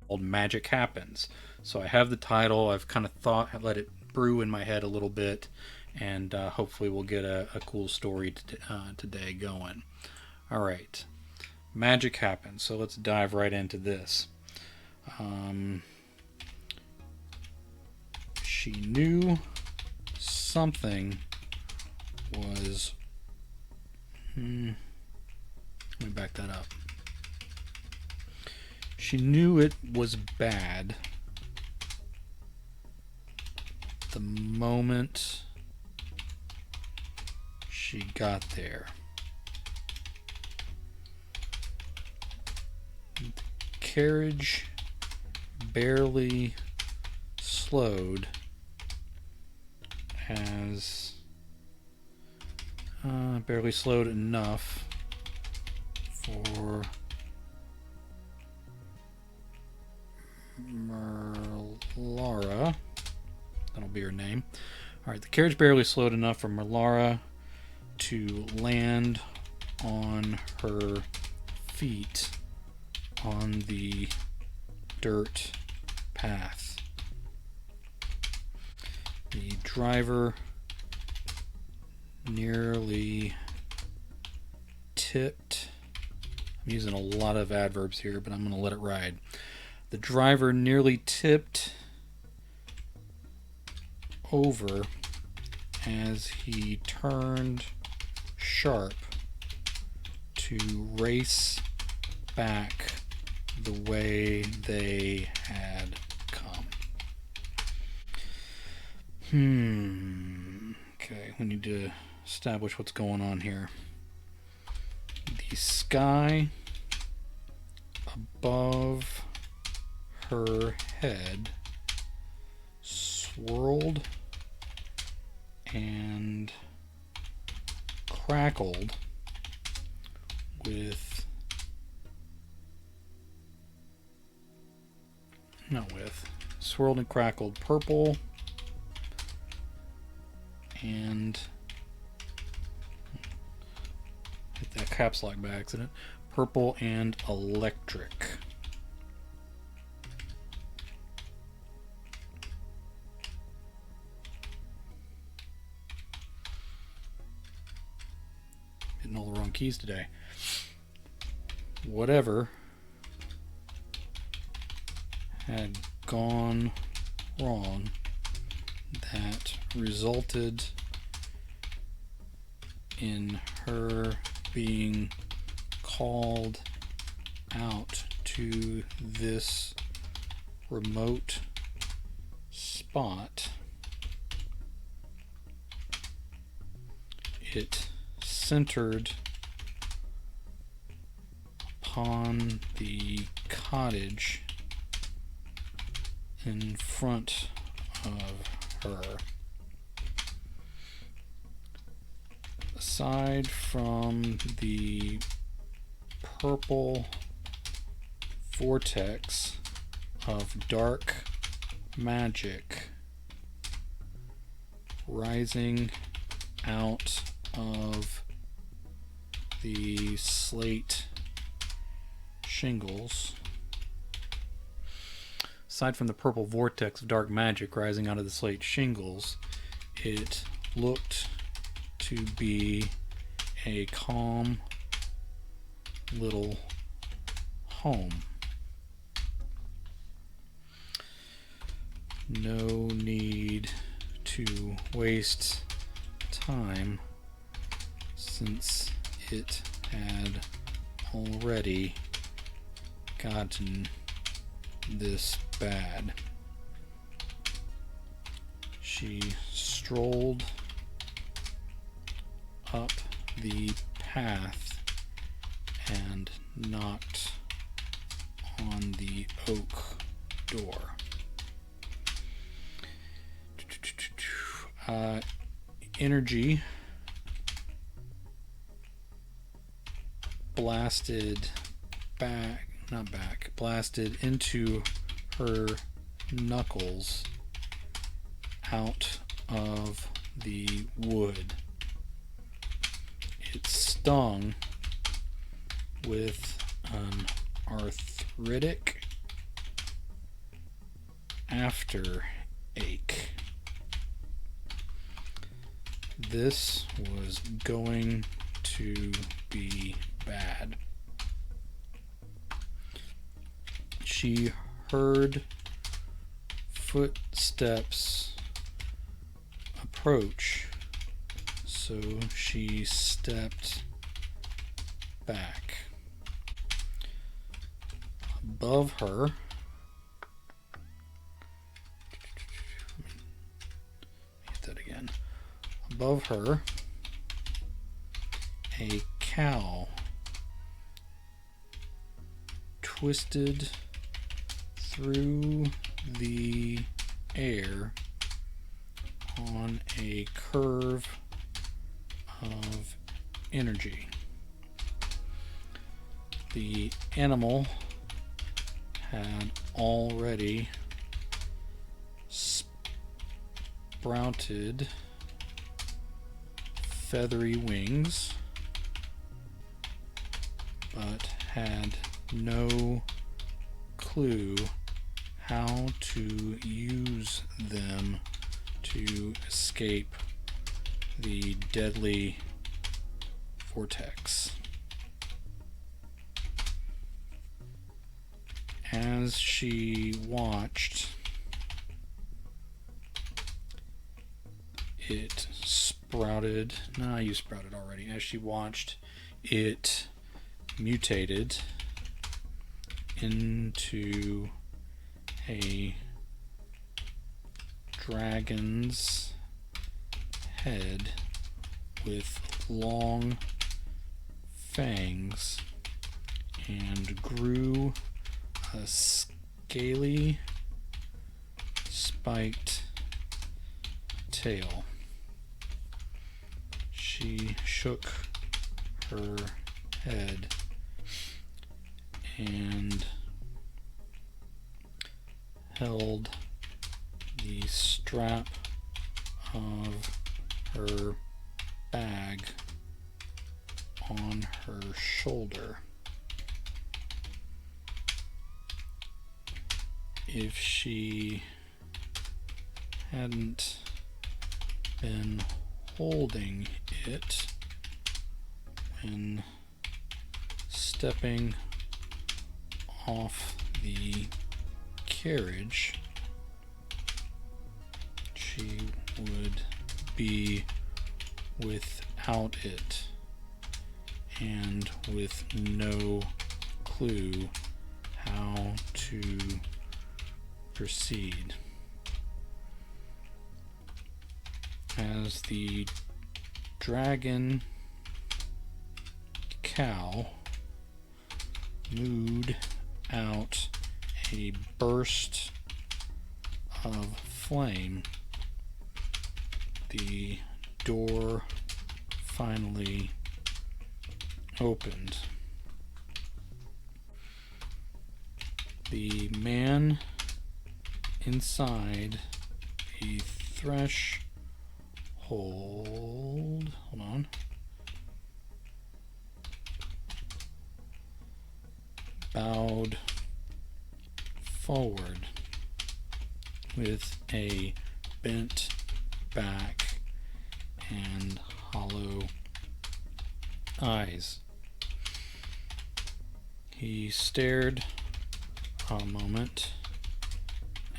called Magic Happens. So I have the title. I've kind of let it brew in my head a little bit, and hopefully we'll get a cool story today going. All right, Magic Happens. So let's dive right into this. Um, she knew something was. Let me back that up. She knew it was bad the moment she got there. The carriage barely slowed as barely slowed enough for Merlara. That'll be her name. All right, the carriage barely slowed enough for Merlara to land on her feet on the dirt path. The driver nearly tipped. I'm using a lot of adverbs here, but I'm going to let it ride. The driver nearly tipped over as he turned sharp to race back the way they had come. Okay, we need to establish what's going on here. The sky above her head swirled and crackled with swirled and crackled purple and hit that caps lock by accident. Purple and electric. Hitting all the wrong keys today. Whatever had gone wrong that resulted in her being called out to this remote spot. It centered upon the cottage in front of her. Aside from the purple vortex of dark magic rising out of the slate shingles, aside from the purple vortex of dark magic rising out of the slate shingles, it looked to be a calm little home. No need to waste time since it had already gotten this bad. She strolled up the path and knocked on the oak door. Energy blasted blasted into her knuckles out of the wood. It stung with an arthritic after ache. This was going to be bad. She heard footsteps approach, so she stepped back. Above her, hit that again. Above her, a cow twisted through the air on a curve of energy. The animal had already sprouted feathery wings, but had no clue how to use them to escape the deadly vortex. As she watched, it sprouted. No, you sprouted already. As she watched, it mutated into a dragon's head with long fangs and grew a scaly, spiked tail. She shook her head and held the strap of her bag on her shoulder. If she hadn't been holding it when stepping off the carriage, she would be without it and with no clue how to proceed. As the dragon cow mooed out a burst of flame, the door finally opened. The man inside the threshold, hold on, bowed forward with a bent back and hollow eyes. He stared a moment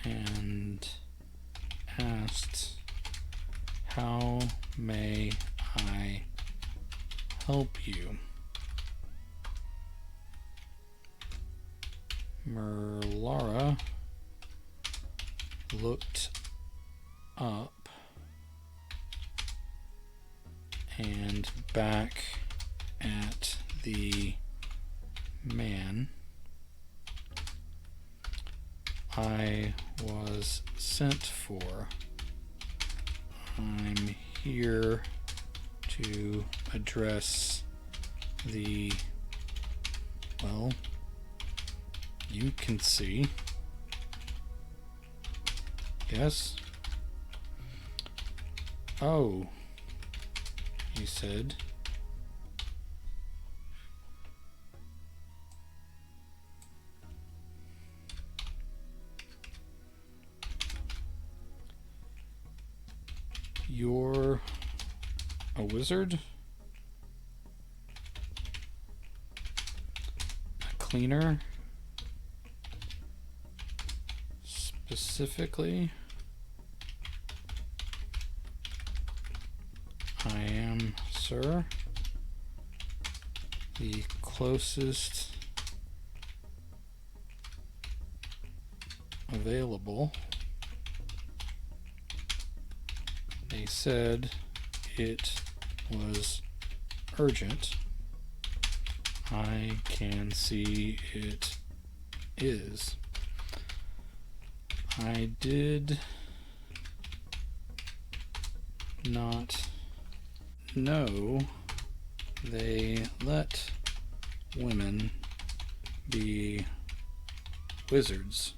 and asked, "How may I help you?" Merlara looked up and back at the man. "I was sent for. I'm here to address the, well, you can see. Yes?" "Oh," he said. You're a wizard? A cleaner? Specifically? I am, sir. The closest available. They said it was urgent. I can see it is. I did not know they let women be wizards.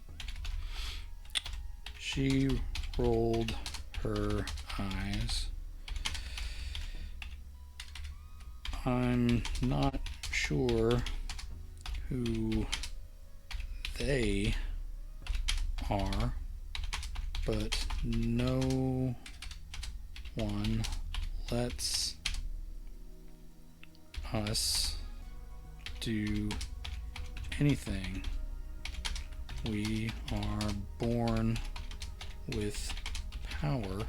She rolled her eyes. I'm not sure who they are, but no one lets us do anything. We are born with power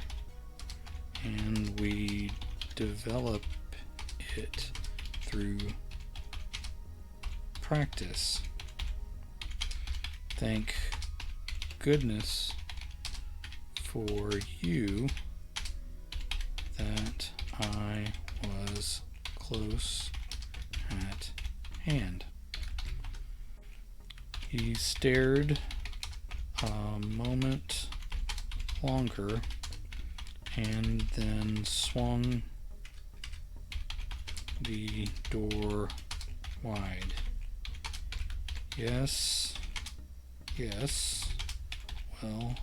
and we develop it through practice. Thank goodness for you that I was close at hand. He stared a moment longer and then swung the door wide. Yes, well,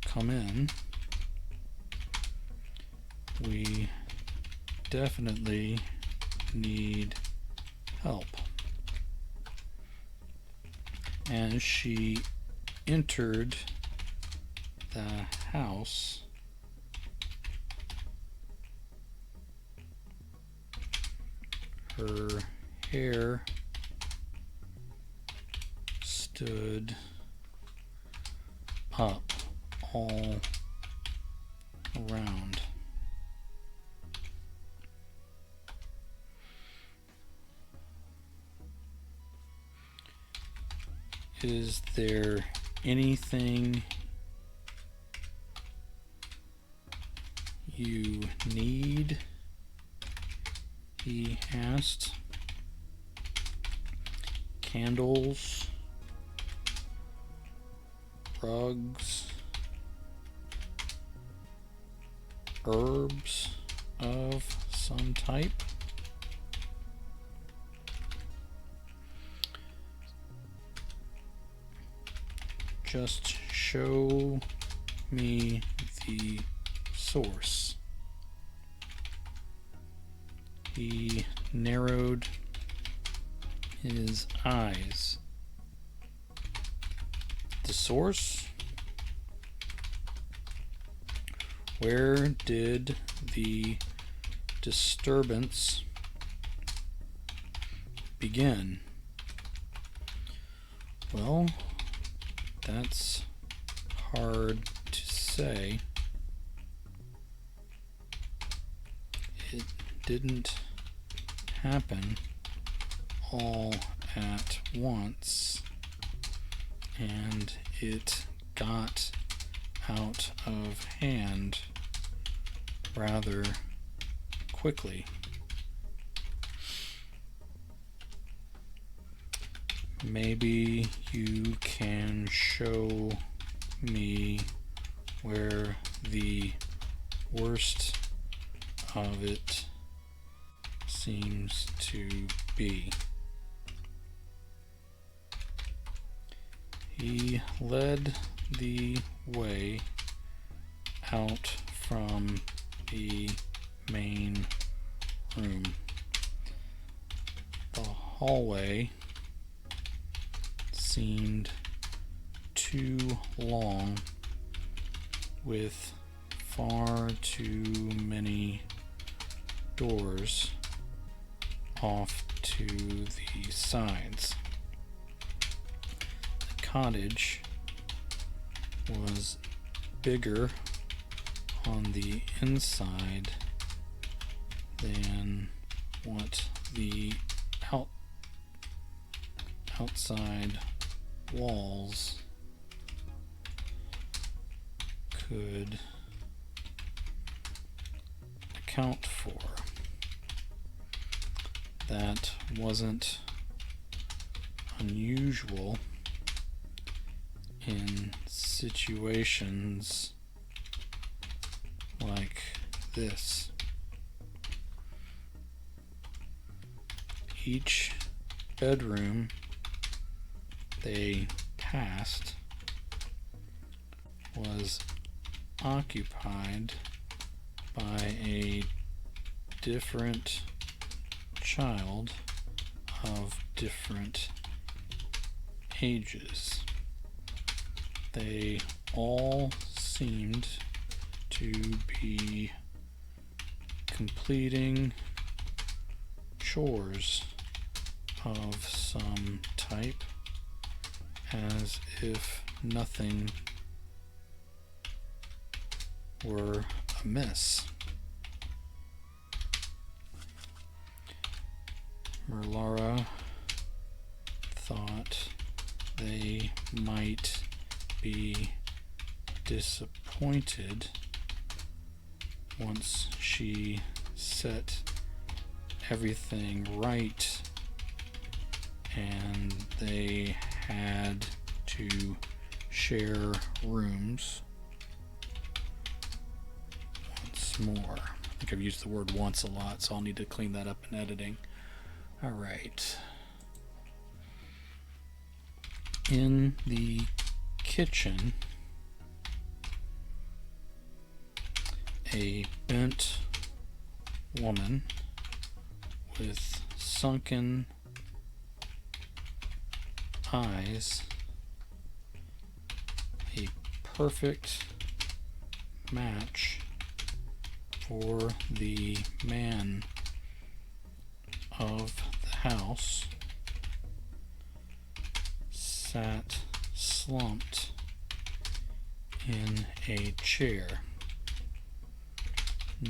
come in. We definitely need help. As she entered the house, her hair stood up all around. Is there anything you need? He asked. Candles, rugs, herbs of some type. Just show me the source. He narrowed his eyes. The source? Where did the disturbance begin? Well, that's hard to say. It didn't happen all at once, and it got out of hand rather quickly. Maybe you can show me where the worst of it seems to be. He led the way out from the main room. The hallway seemed too long with far too many doors off to the sides. The cottage was bigger on the inside than what the outside walls could account for. That wasn't unusual in situations like this. Each bedroom they passed was occupied by a different child of different ages. They all seemed to be completing chores of some type, as if nothing were amiss. Merlara thought they might be disappointed once she set everything right and they had to share rooms once more. I think I've used the word once a lot, so I'll need to clean that up in editing. All right. In the kitchen, a bent woman with sunken eyes, a perfect match for the man of the house, sat slumped in a chair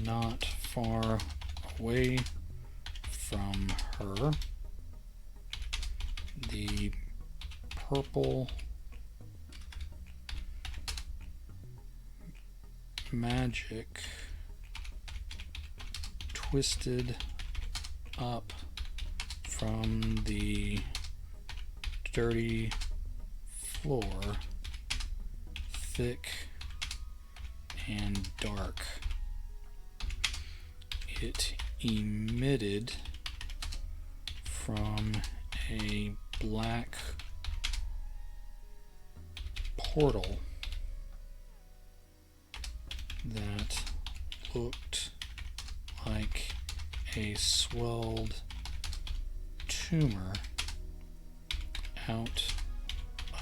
not far away from her. The purple magic twisted up from the dirty floor, thick and dark. It emitted from a black portal that looked like a swelled tumor out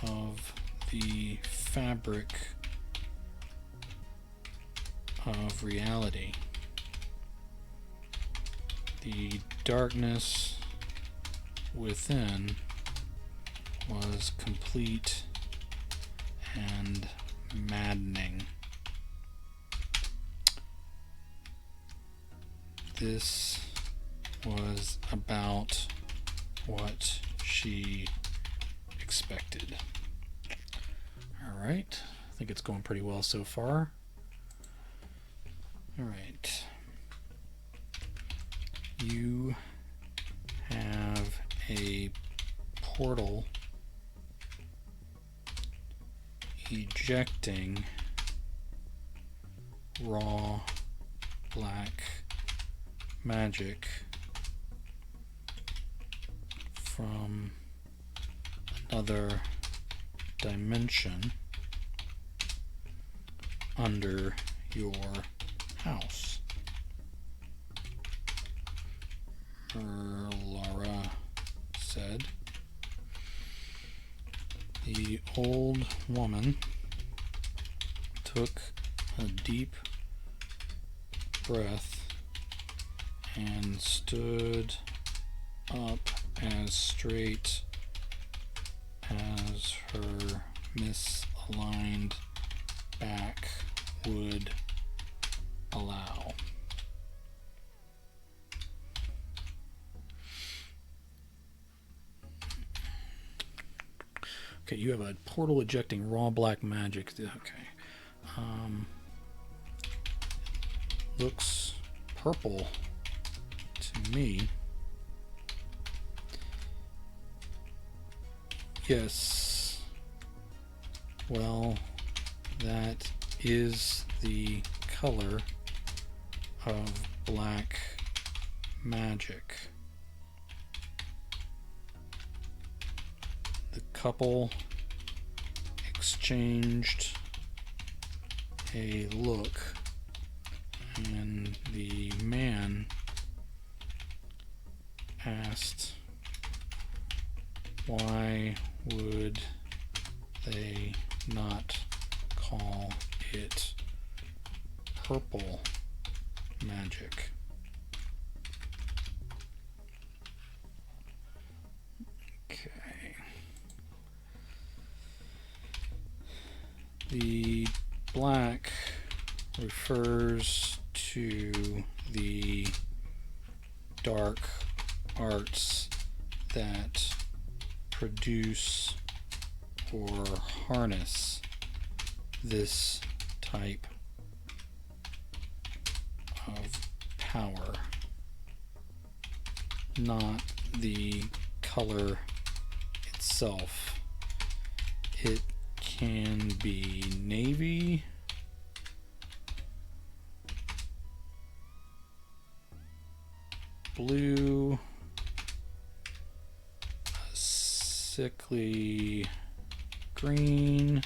of the fabric of reality. The darkness within was complete and maddening. This was about what she expected. All right, I think it's going pretty well so far. All right. You have a portal ejecting raw black magic from another dimension under your house. Merlara said. The old woman took a deep breath and stood up as straight as her misaligned back would allow. Okay, you have a portal ejecting raw black magic. Okay. Looks purple to me. Yes. Well, that is the color of black magic. The couple exchanged a look, and the man asked, why would they not call it purple magic? Okay. The black refers to the dark arts that produce or harness this type of power, not the color itself. It can be navy, blue, a sickly green,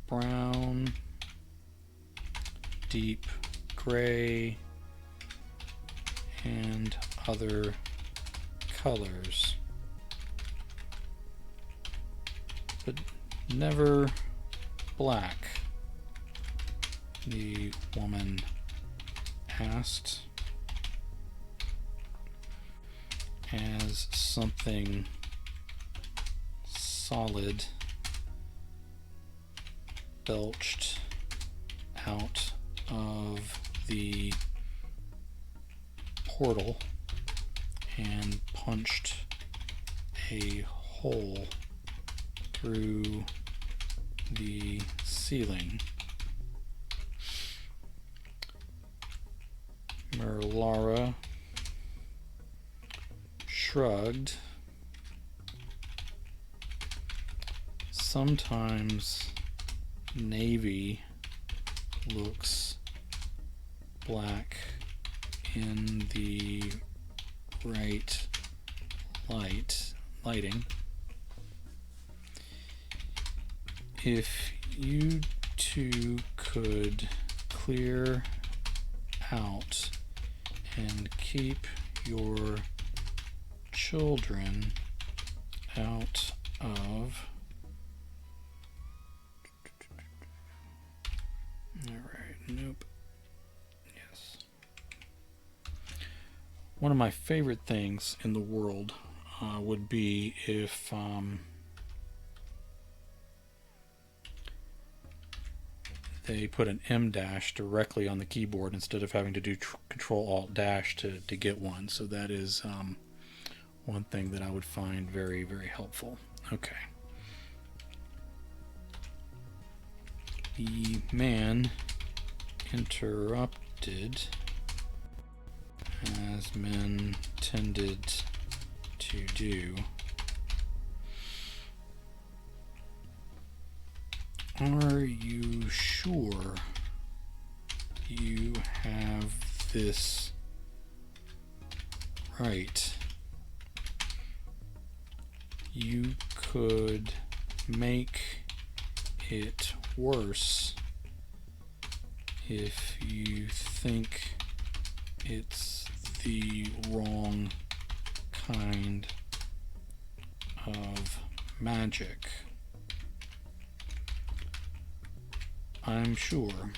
brown, deep gray, and other colors, but never black, the woman asked, as something solid belched out of the portal and punched a hole through the ceiling. Merlara shrugged. Sometimes navy looks black in the right lighting. If you two could clear out and keep your children out of... Alright, nope. Yes. One of my favorite things in the world would be if they put an M dash directly on the keyboard instead of having to do Control Alt dash to get one. So that is one thing that I would find very, very helpful. Okay. The man interrupted, as men tended to do. Are you sure you have this right? You could make it worse if you think it's the wrong kind of magic. I'm sure.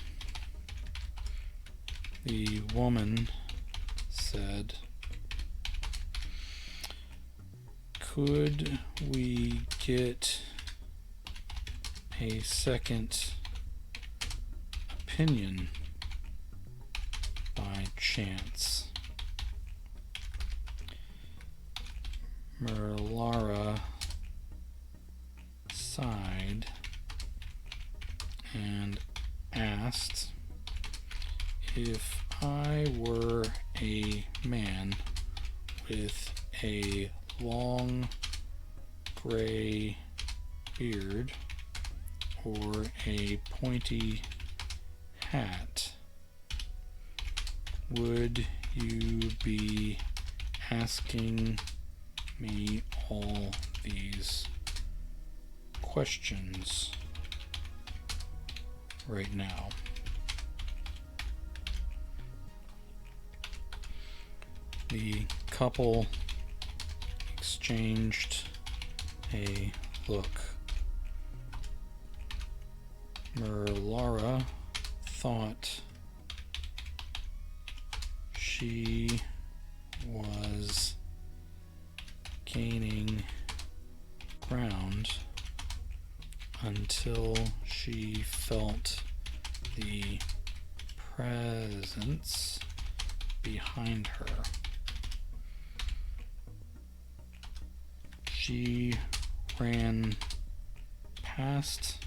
The woman said, "Could we get a second opinion by chance?" Merlara sighed and asked, "If I were a man with a long gray beard or a pointy hat, would you be asking me all these questions right now?" The couple exchanged a look. Merlara thought she was gaining ground until she felt the presence behind her. She ran past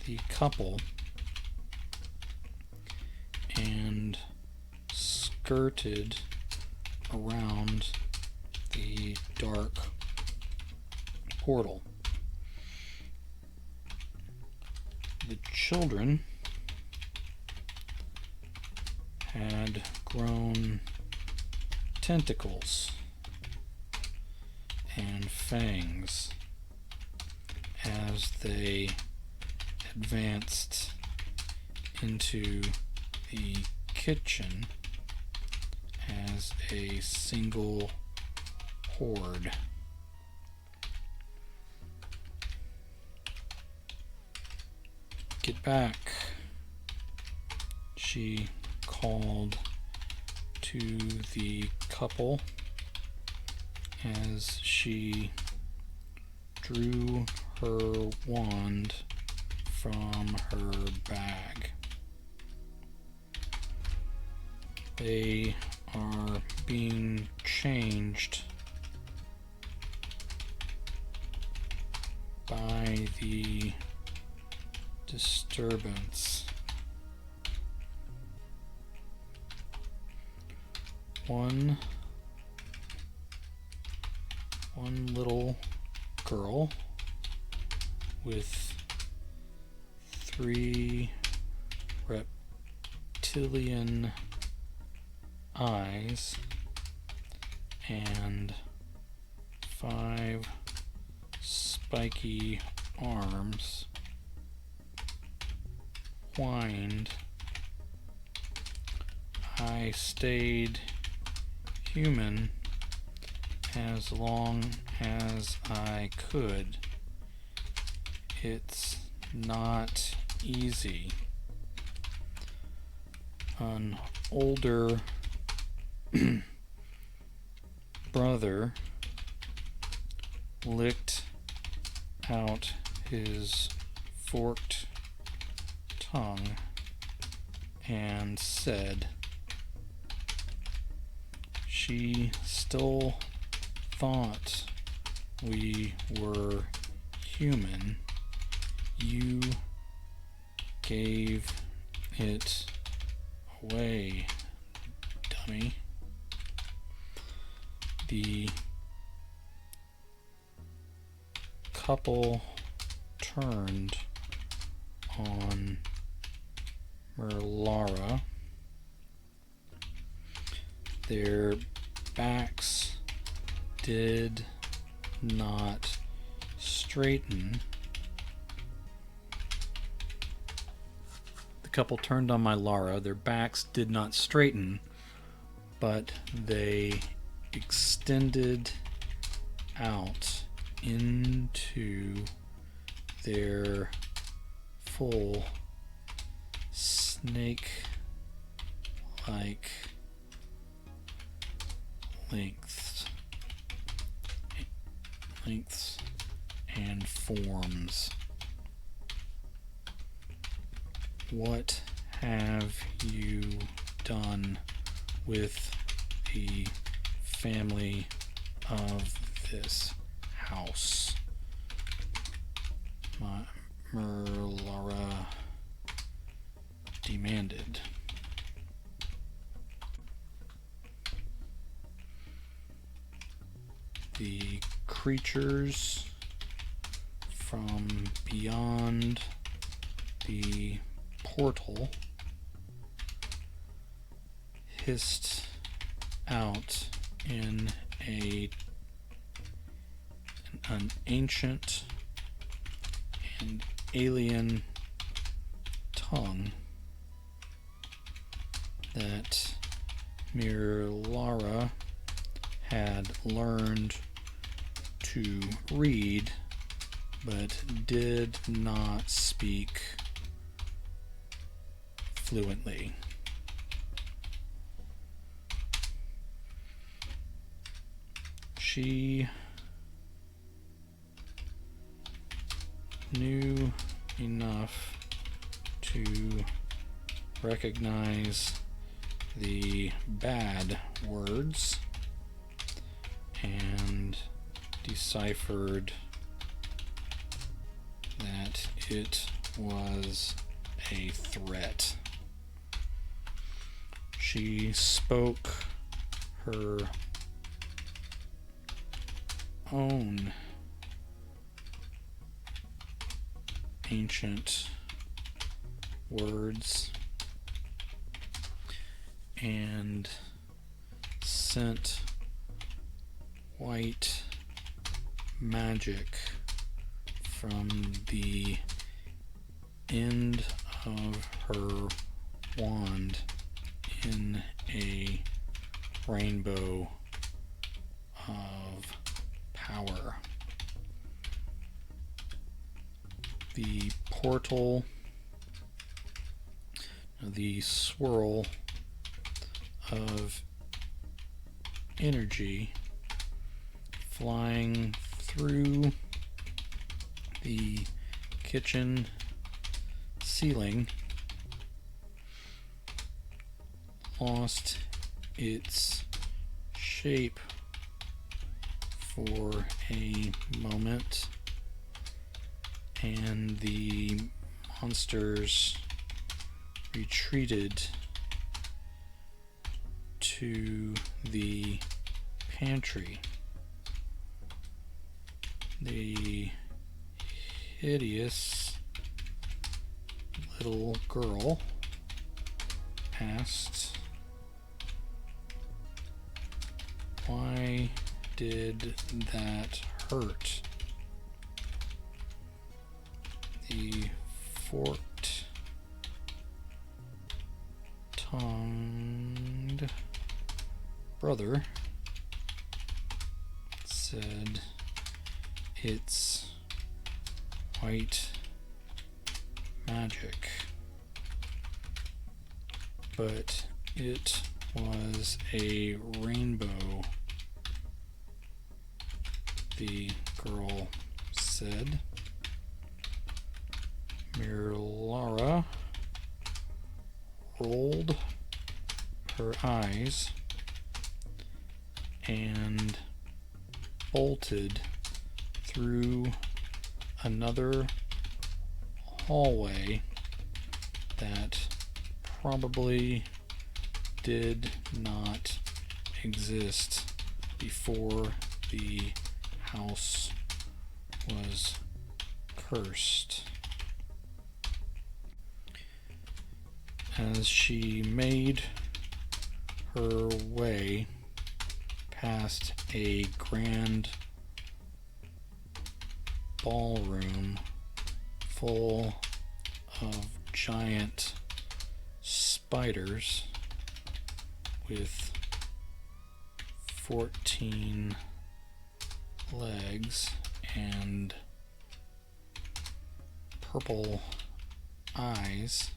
the couple and skirted around the dark portal. The children had grown tentacles and fangs as they advanced into the kitchen as a single horde. "Get back," she called to the couple as she drew her wand from her bag. "They are being changed by the disturbance. One little girl with 3 reptilian eyes and 5 spiky arms whined, 'I stayed human as long as I could. It's not easy.' An older brother licked out his forked tongue and said, 'She still thought we were human. You gave it away, dummy.' The couple turned on Merlara. Their backs did not straighten. The couple turned on Mylara. Their backs did not straighten, but they extended out into their full snake-like like lengths and forms. What have you done with the family of this house? Merlara demanded. The creatures from beyond the portal hissed out in an ancient and alien tongue that Merlara had learned to read but did not speak fluently. She knew enough to recognize the bad words and deciphered that it was a threat. She spoke her own ancient words and sent white magic from the end of her wand in a rainbow of power. The portal, the swirl of energy flying through the kitchen ceiling, lost its shape for a moment, and the monsters retreated to the pantry. The hideous little girl asked, "Why did that hurt?" The forked-tongued brother said, "It's white magic." But it was a rainbow, the girl said. Merlara rolled her eyes and bolted through another hallway that probably did not exist before the house was cursed. As she made her way past a grand ballroom full of giant spiders with 14 legs and purple eyes,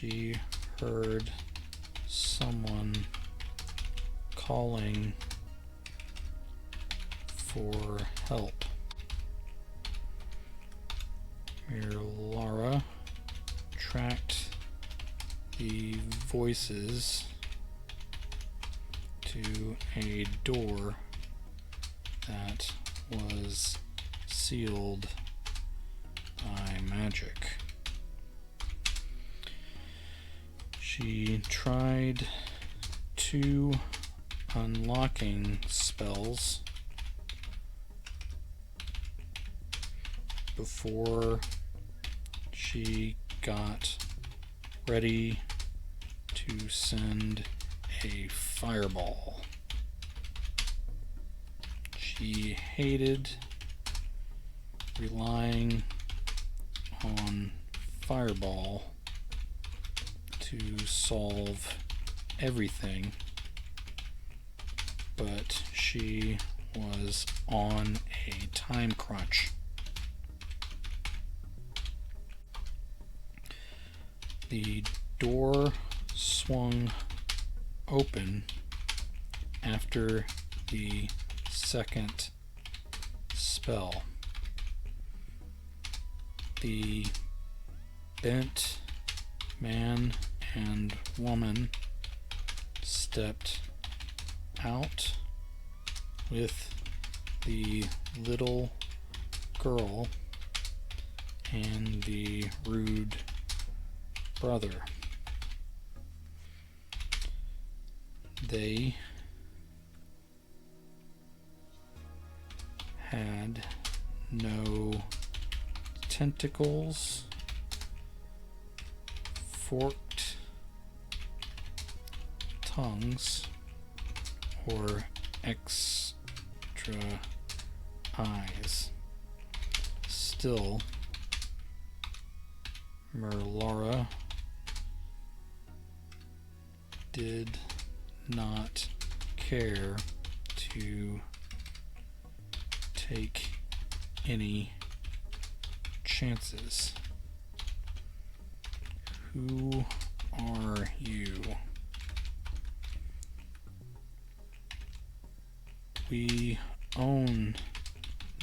she heard someone calling for help. Lara tracked the voices to a door that was sealed by magic. She tried 2 unlocking spells before she got ready to send a fireball. She hated relying on fireball to solve everything, but she was on a time crunch. The door swung open after the second spell. The bent man and woman stepped out with the little girl and the rude brother. They had no tentacles, forked tongues, or extra eyes. Still, Merlara did not care to take any chances. Who are you? We own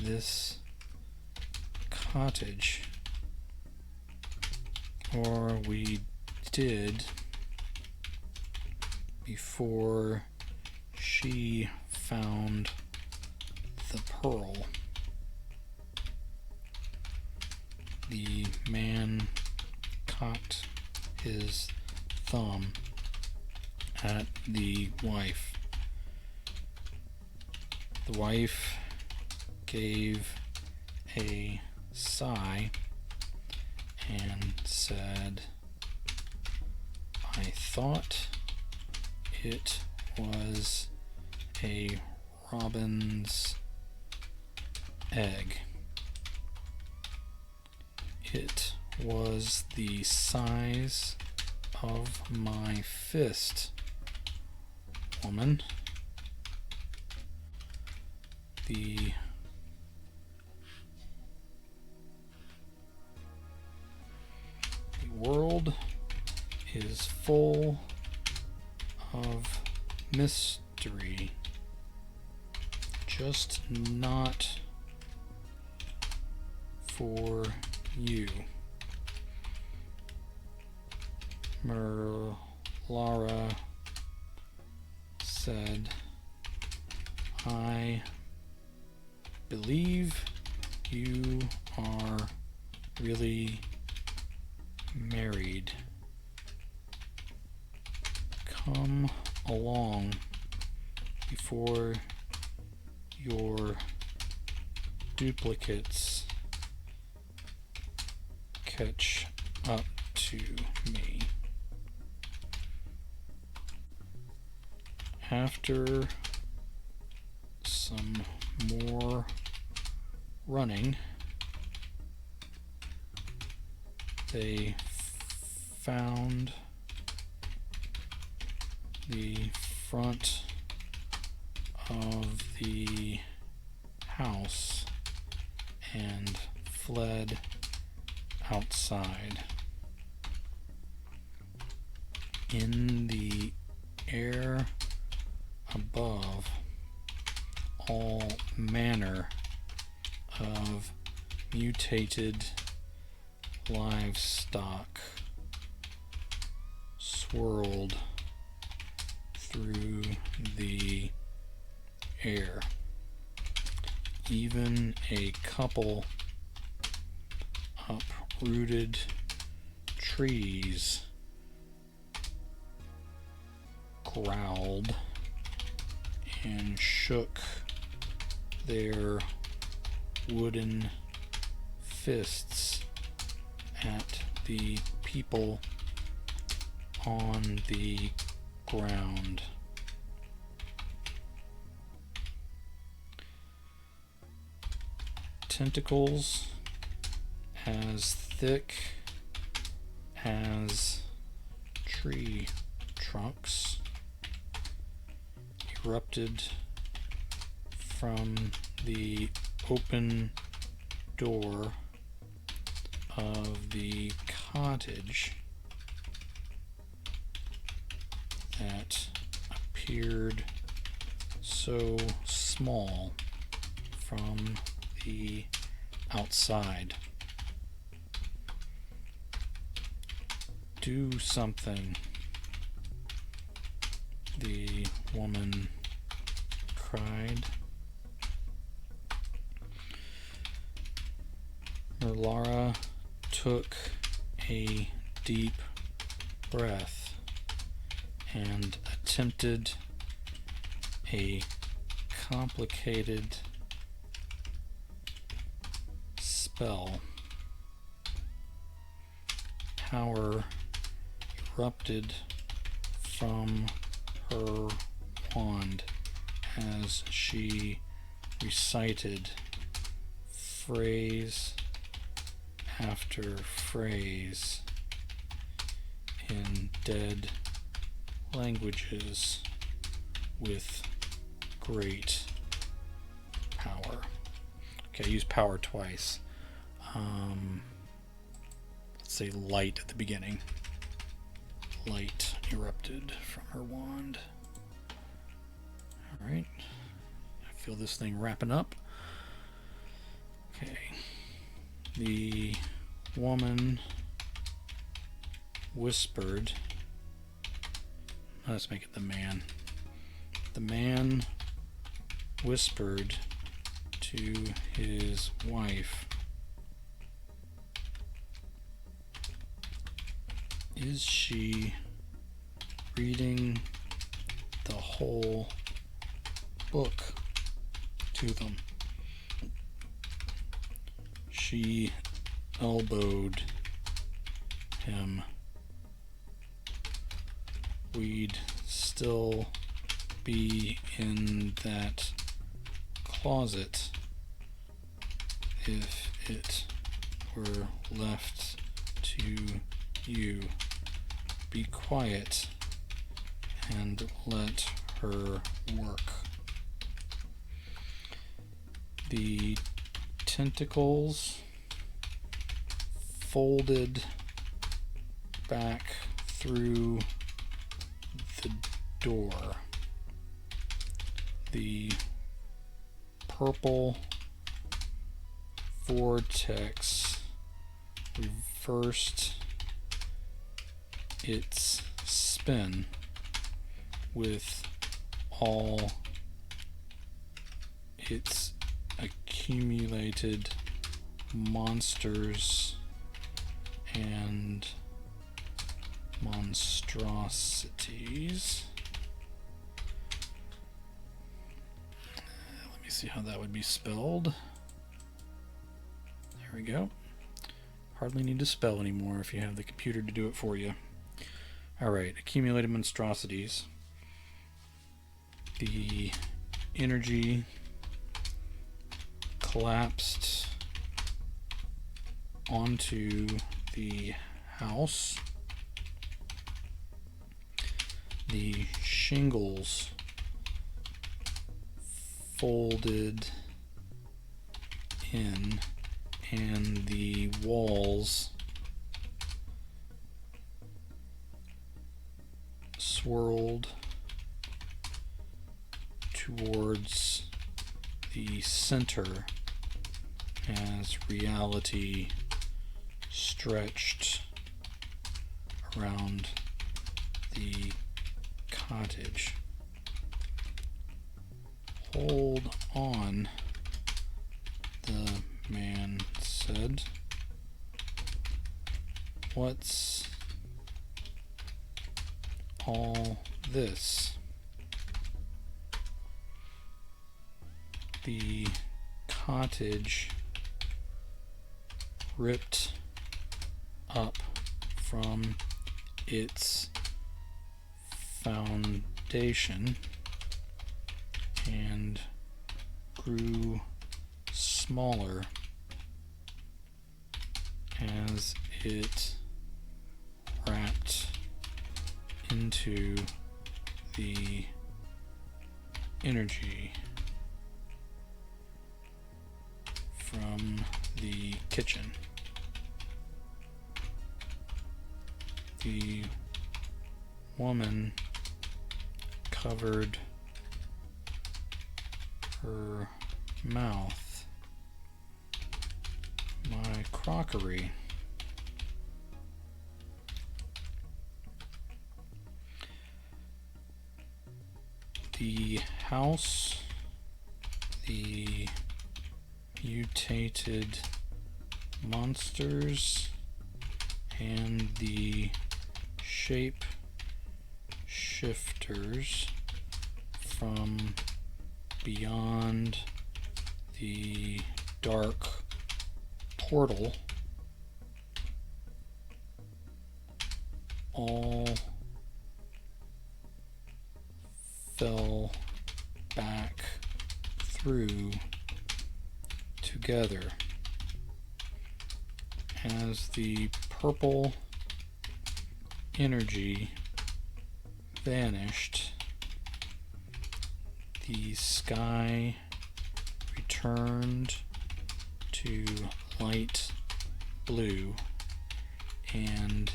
this cottage, or we did before she found the pearl. The man cocked his thumb at the wife. The wife gave a sigh and said, "I thought it was a robin's egg. It was the size of my fist, woman." The world is full of mystery, just not for you. Merlara said, "I believe you are really married. Come along before your duplicates catch up to me." After some more running, they found the front of the house and fled outside. in the air above all manner of mutated livestock swirled through the air. Even a couple uprooted trees growled and shook their wooden fists at the people on the ground. Tentacles as thick as tree trunks erupted from the open door of the cottage that appeared so small from the outside. Do something, the woman cried. Merlara took a deep breath and attempted a complicated spell. Power erupted from her wand as she recited phrase after phrase in dead languages with great power. Okay, I used power twice. Let's say light at the beginning. Light erupted from her wand. Alright. I feel this thing wrapping up. Okay. The woman whispered. Let's make it the man. The man whispered to his wife, "Is she reading the whole book to them?" She elbowed him. "We'd still be in that closet if it were left to you. Be quiet and let her work." The tentacles folded back through the door. The purple vortex reversed its spin with all its accumulated monsters and monstrosities. Let me see how that would be spelled. There we go. Hardly need to spell anymore if you have the computer to do it for you. Alright, accumulated monstrosities. The energy collapsed onto the house. The shingles folded in, and the walls swirled towards the center as reality stretched around the cottage. Hold on, the man said. What's all this? The cottage ripped up from its foundation and grew smaller as it wrapped into the energy from the kitchen. The woman covered her mouth. My crockery. The house, the mutated monsters, and the shape shifters from beyond the dark portal all fell back through together as the purple energy vanished. The sky returned to light blue, and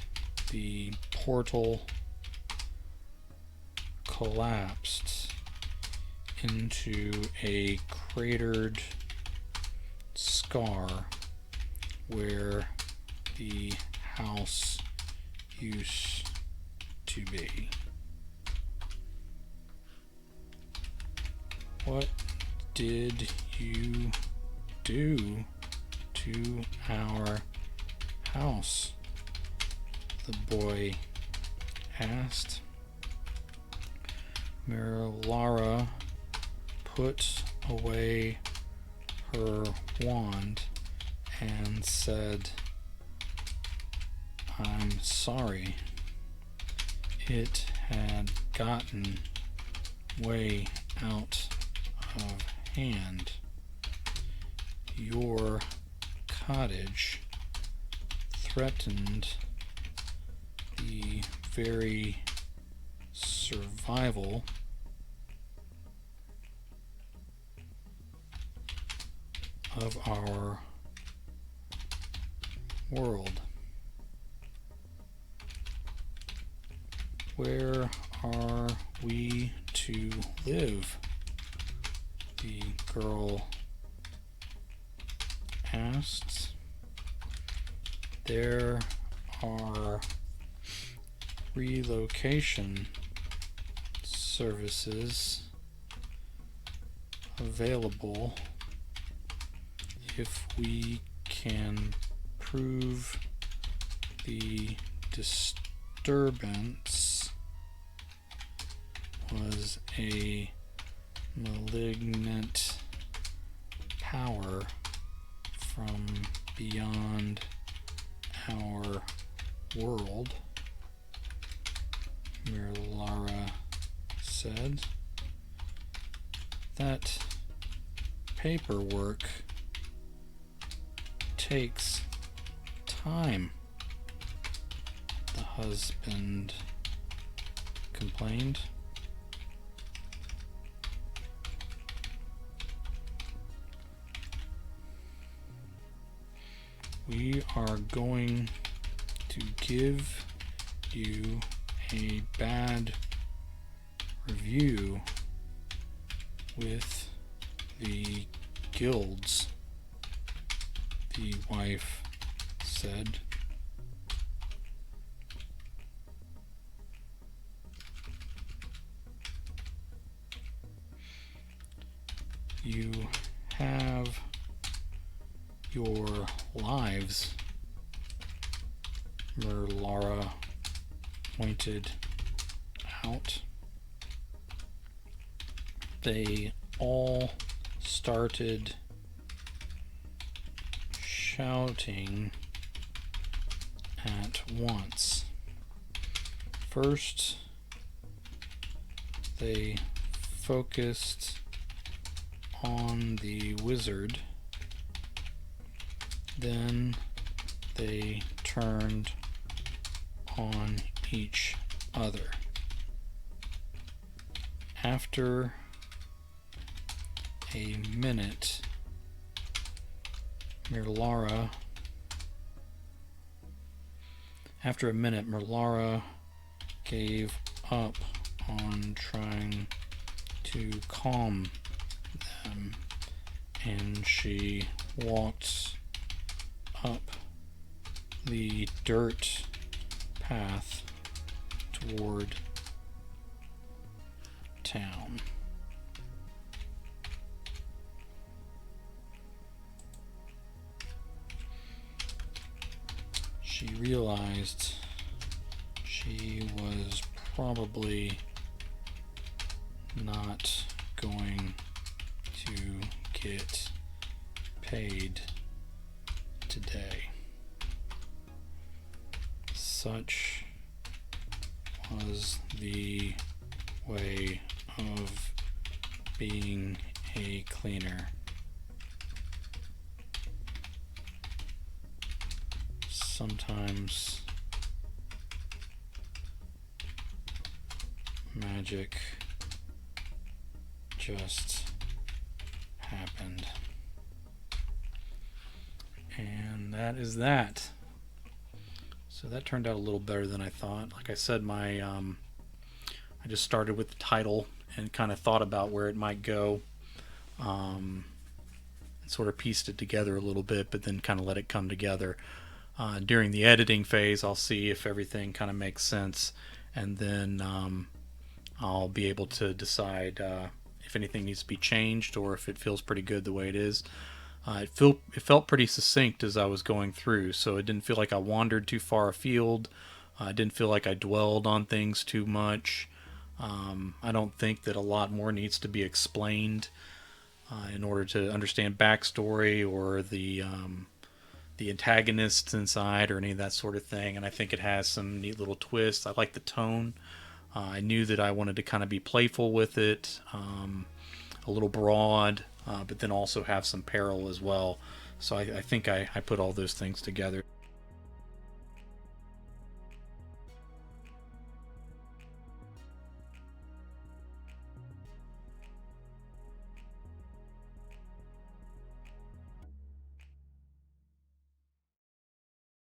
the portal collapsed into a cratered scar where the house used to be. What did you do to our house? The boy asked. Miralara put away her wand and said, I'm sorry. It had gotten way out of hand. Your cottage threatened the very survival of our world. Where are we to live? The girl asked. There are relocation services available if we can prove the disturbance was a malignant power from beyond our world, Miralara said. That paperwork takes time, the husband complained. We are going to give you a bad review with the guilds, the wife said. You have your lives, Merlara pointed out. They all started shouting at once. First, they focused on the wizard. Then they turned on each other. After a minute, Merlara gave up on trying to calm them, and she walked up the dirt path toward town. She realized she was probably not going to get paid today. Such was the way of being a cleaner. Sometimes magic just happened. And that is that. So that turned out a little better than I thought. Like I said, I just started with the title and kind of thought about where it might go, and sort of pieced it together a little bit, but then kind of let it come together. During the editing phase, I'll see if everything kind of makes sense, and then I'll be able to decide if anything needs to be changed or if it feels pretty good the way it is. It felt pretty succinct as I was going through, so it didn't feel like I wandered too far afield. It didn't feel like I dwelled on things too much. I don't think that a lot more needs to be explained in order to understand backstory or the antagonists inside or any of that sort of thing. And I think it has some neat little twists. I like the tone. I knew that I wanted to kind of be playful with it, a little broad, but then also have some peril as well. So I think I put all those things together.